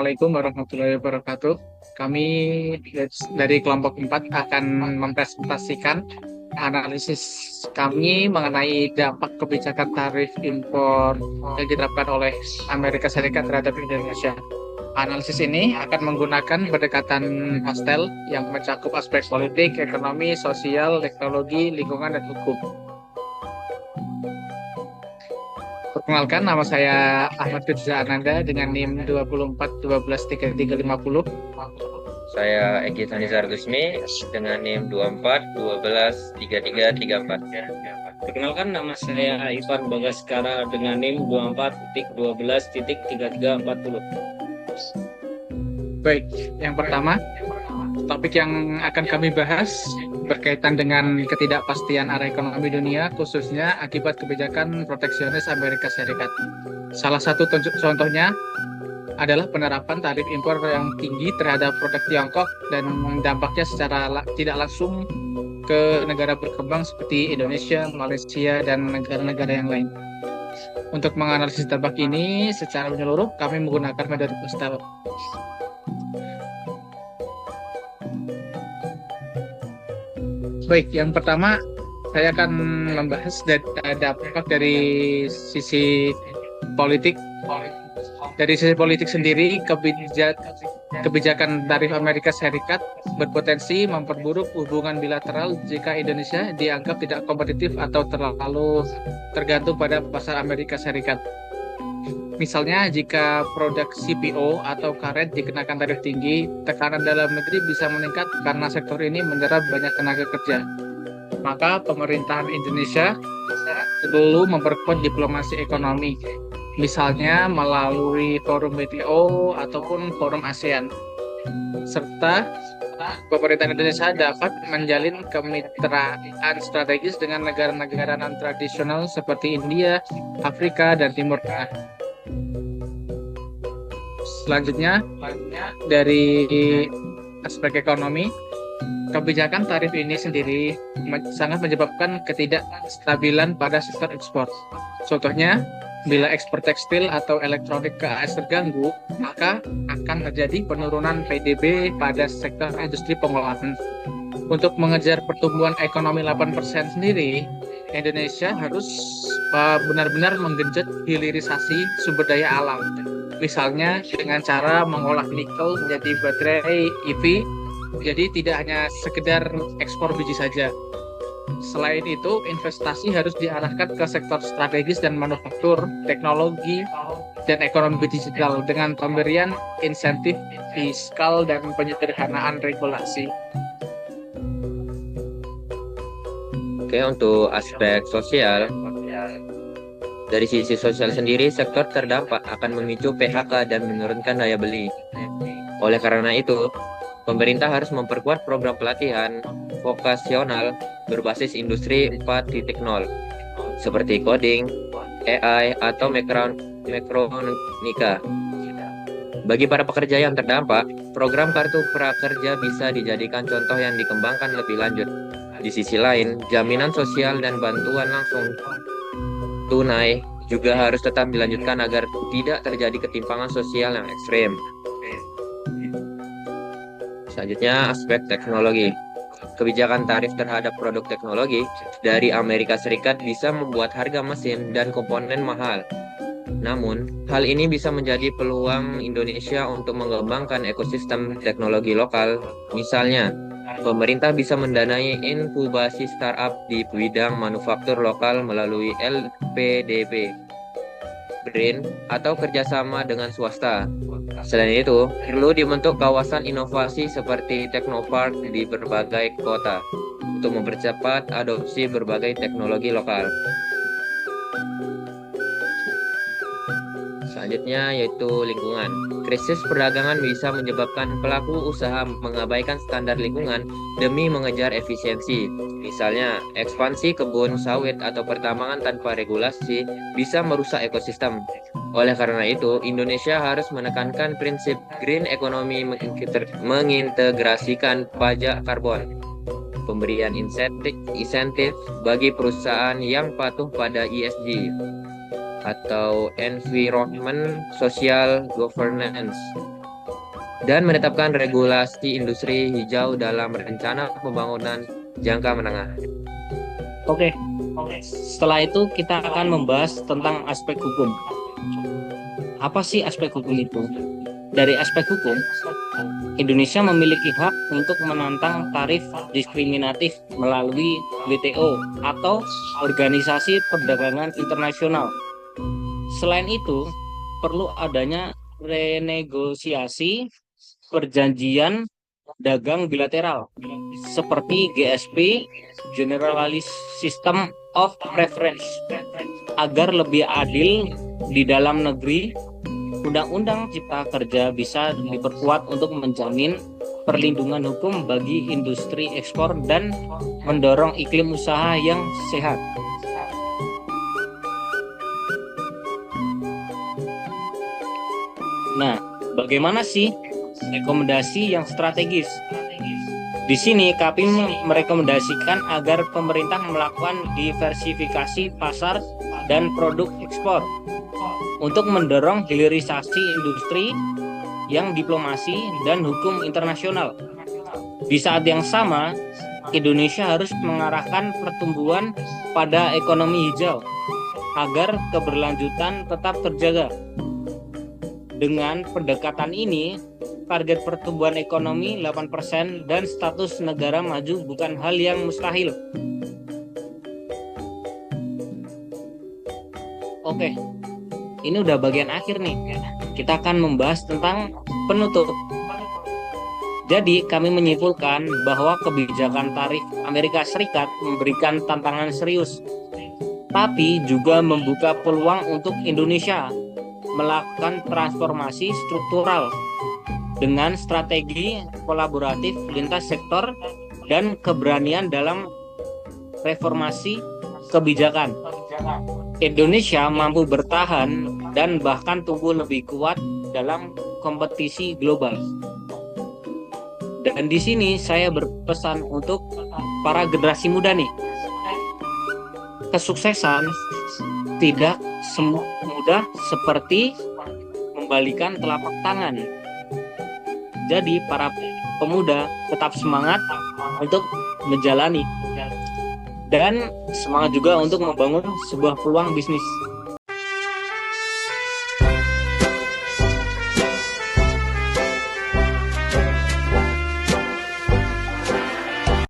Assalamualaikum warahmatullahi wabarakatuh. Kami dari kelompok 4 akan mempresentasikan analisis kami mengenai dampak kebijakan tarif impor yang diterapkan oleh Amerika Serikat terhadap Indonesia. Analisis ini akan menggunakan pendekatan pastel yang mencakup aspek politik, ekonomi, sosial, teknologi, lingkungan, dan hukum. Perkenalkan, nama saya Ahmad Firza Ananda dengan NIM 24 12 33 50. Saya Egy Tanizar Gusmi dengan NIM 24 12 33 34. Perkenalkan, nama saya Ivan Bagaskara dengan NIM 24.12.3340. Baik, yang pertama, topik yang akan kami bahas berkaitan dengan ketidakpastian arah ekonomi dunia, khususnya akibat kebijakan proteksionis Amerika Serikat. Salah satu contohnya adalah penerapan tarif impor yang tinggi terhadap produk Tiongkok dan dampaknya secara tidak langsung ke negara berkembang seperti Indonesia, Malaysia, dan negara-negara yang lain. Untuk menganalisis dampak ini secara menyeluruh, kami menggunakan metode pastel. Baik, yang pertama saya akan membahas dampak dari sisi politik. Dari sisi politik sendiri, kebijakan tarif Amerika Serikat berpotensi memperburuk hubungan bilateral jika Indonesia dianggap tidak kompetitif atau terlalu tergantung pada pasar Amerika Serikat. Misalnya, jika produk CPO atau karet dikenakan tarif tinggi, tekanan dalam negeri bisa meningkat karena sektor ini menyerap banyak tenaga kerja. Maka pemerintahan Indonesia perlu memperkuat diplomasi ekonomi, misalnya melalui forum WTO ataupun forum ASEAN. Serta pemerintahan Indonesia dapat menjalin kemitraan strategis dengan negara-negara non-tradisional seperti India, Afrika, dan Timur Tengah. Selanjutnya, dari aspek ekonomi, kebijakan tarif ini sendiri sangat menyebabkan ketidakstabilan pada sektor ekspor. Contohnya, bila ekspor tekstil atau elektronik ke AS terganggu, maka akan terjadi penurunan PDB pada sektor industri pengolahan. Untuk mengejar pertumbuhan ekonomi 8% sendiri, Indonesia harus benar-benar menggenjot hilirisasi sumber daya alam. Misalnya dengan cara mengolah nikel menjadi baterai EV, jadi tidak hanya sekedar ekspor biji saja. Selain itu, investasi harus diarahkan ke sektor strategis dan manufaktur, teknologi, dan ekonomi digital dengan pemberian insentif fiskal dan penyederhanaan regulasi. Oke, untuk aspek sosial, dari sisi sosial sendiri, sektor terdampak akan memicu PHK dan menurunkan daya beli. Oleh karena itu, pemerintah harus memperkuat program pelatihan vokasional berbasis industri 4.0 seperti coding, AI, atau mektronika. Bagi para pekerja yang terdampak, program kartu prakerja bisa dijadikan contoh yang dikembangkan lebih lanjut. Di sisi lain, jaminan sosial dan bantuan langsung tunai juga harus tetap dilanjutkan agar tidak terjadi ketimpangan sosial yang ekstrem. Selanjutnya, aspek teknologi. Kebijakan tarif terhadap produk teknologi dari Amerika Serikat bisa membuat harga mesin dan komponen mahal. Namun, hal ini bisa menjadi peluang Indonesia untuk mengembangkan ekosistem teknologi lokal. Misalnya, pemerintah bisa mendanai inkubasi startup di bidang manufaktur lokal melalui LPDP, BRIN, atau kerjasama dengan swasta. Selain itu, perlu dibentuk kawasan inovasi seperti Teknopark di berbagai kota untuk mempercepat adopsi berbagai teknologi lokal. Selanjutnya yaitu lingkungan. Krisis perdagangan bisa menyebabkan pelaku usaha mengabaikan standar lingkungan demi mengejar efisiensi. Misalnya, ekspansi kebun sawit atau pertambangan tanpa regulasi bisa merusak ekosistem. Oleh karena itu, Indonesia harus menekankan prinsip green economy mengintegrasikan pajak karbon, pemberian insentif bagi perusahaan yang patuh pada ESG atau Environment Social Governance, dan menetapkan regulasi industri hijau dalam rencana pembangunan jangka menengah. Oke, setelah itu kita akan membahas tentang aspek hukum. Apa sih aspek hukum itu? Dari aspek hukum, Indonesia memiliki hak untuk menantang tarif diskriminatif melalui WTO atau Organisasi Perdagangan Internasional. Selain itu, perlu adanya renegosiasi perjanjian dagang bilateral seperti GSP (Generalized System of Preference) agar lebih adil di dalam negeri. Undang-undang Cipta Kerja bisa diperkuat untuk menjamin perlindungan hukum bagi industri ekspor dan mendorong iklim usaha yang sehat. Nah, bagaimana sih rekomendasi yang strategis? Di sini kami merekomendasikan agar pemerintah melakukan diversifikasi pasar dan produk ekspor untuk mendorong hilirisasi industri yang diplomasi dan hukum internasional. Di saat yang sama, Indonesia harus mengarahkan pertumbuhan pada ekonomi hijau agar keberlanjutan tetap terjaga. Dengan pendekatan ini, target pertumbuhan ekonomi 8% dan status negara maju bukan hal yang mustahil. Oke, ini udah bagian akhir nih. Kita akan membahas tentang penutup. Jadi, kami menyimpulkan bahwa kebijakan tarif Amerika Serikat memberikan tantangan serius, tapi juga membuka peluang untuk Indonesia melakukan transformasi struktural dengan strategi kolaboratif lintas sektor dan keberanian dalam reformasi kebijakan. Indonesia mampu bertahan dan bahkan tumbuh lebih kuat dalam kompetisi global. Dan di sini saya berpesan untuk para generasi muda nih. Kesuksesan tidak semudah seperti membalikan telapak tangan. Jadi para pemuda tetap semangat untuk menjalani dan semangat juga untuk membangun sebuah peluang bisnis.